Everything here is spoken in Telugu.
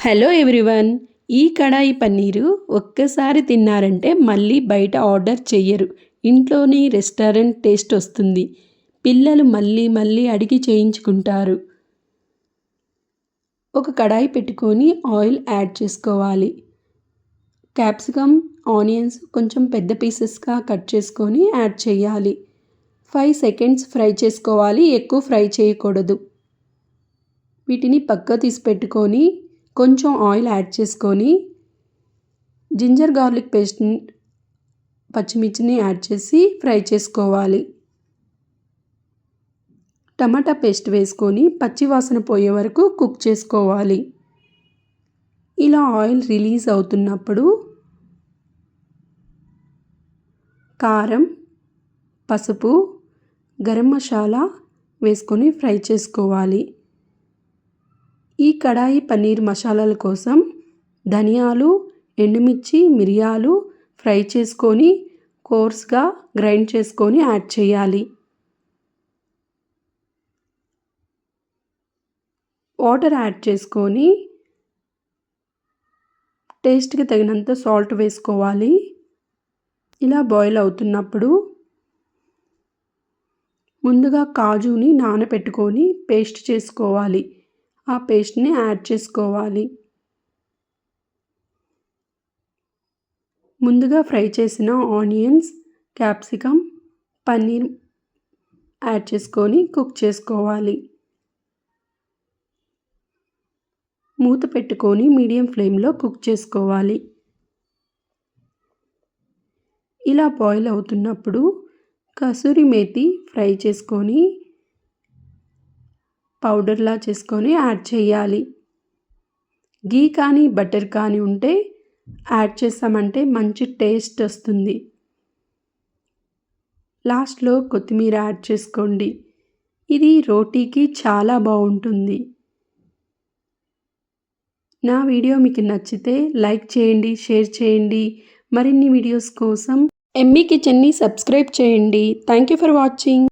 Hello everyone. ఈ కడాయి పన్నీరు ఒక్కసారి తిన్నారంటే మళ్ళీ బయట ఆర్డర్ చెయ్యరు. ఇంట్లోనే రెస్టారెంట్ టేస్ట్ వస్తుంది. పిల్లలు మళ్ళీ మళ్ళీ అడిగి చేయించుకుంటారు. ఒక కడాయి పెట్టుకొని ఆయిల్ యాడ్ చేసుకోవాలి. క్యాప్సికమ్, ఆనియన్స్ కొంచెం పెద్ద పీసెస్గా కట్ చేసుకొని యాడ్ చేయాలి. 5 సెకండ్స్ ఫ్రై చేసుకోవాలి, ఎక్కువ ఫ్రై చేయకూడదు. వీటిని పక్క తీసి పెట్టుకొని కొంచెం ఆయిల్ యాడ్ చేసుకొని జింజర్ గార్లిక్ పేస్ట్ని, పచ్చిమిర్చిని యాడ్ చేసి ఫ్రై చేసుకోవాలి. టమాటా పేస్ట్ వేసుకొని పచ్చి వాసన పోయే వరకు కుక్ చేసుకోవాలి. ఇలా ఆయిల్ రిలీజ్ అవుతున్నప్పుడు కారం, పసుపు, గరం మసాలా వేసుకొని ఫ్రై చేసుకోవాలి. ఈ కడాయి పన్నీర్ మసాలాల కోసం ధనియాలు, ఎండుమిర్చి, మిరియాలు ఫ్రై చేసుకొని కోర్స్గా గ్రైండ్ చేసుకొని యాడ్ చేయాలి. వాటర్ యాడ్ చేసుకొని టేస్ట్కి తగినంత సాల్ట్ వేసుకోవాలి. ఇలా బాయిల్ అవుతున్నప్పుడు ముందుగా కాజుని నానబెట్టుకొని పేస్ట్ చేసుకోవాలి. ఆ పేస్ట్ని యాడ్ చేసుకోవాలి. ముందుగా ఫ్రై చేసిన ఆనియన్స్, క్యాప్సికమ్, పన్నీర్ యాడ్ చేసుకొని కుక్ చేసుకోవాలి. మూత పెట్టుకొని మీడియం ఫ్లేమ్లో కుక్ చేసుకోవాలి. ఇలా బాయిల్ అవుతున్నప్పుడు కసూరి మేతి ఫ్రై చేసుకొని పౌడర్లా చేసుకొని యాడ్ చేయాలి. గీ కానీ బటర్ కానీ ఉంటే యాడ్ చేసామంటే మంచి టేస్ట్ వస్తుంది. లాస్ట్లో కొత్తిమీర యాడ్ చేసుకోండి. ఇది రోటీకి చాలా బాగుంటుంది. నా వీడియో మీకు నచ్చితే లైక్ చేయండి, షేర్ చేయండి. మరిన్ని వీడియోస్ కోసం ఎమ్మీ కిచెన్ని సబ్స్క్రైబ్ చేయండి. Thank you for watching.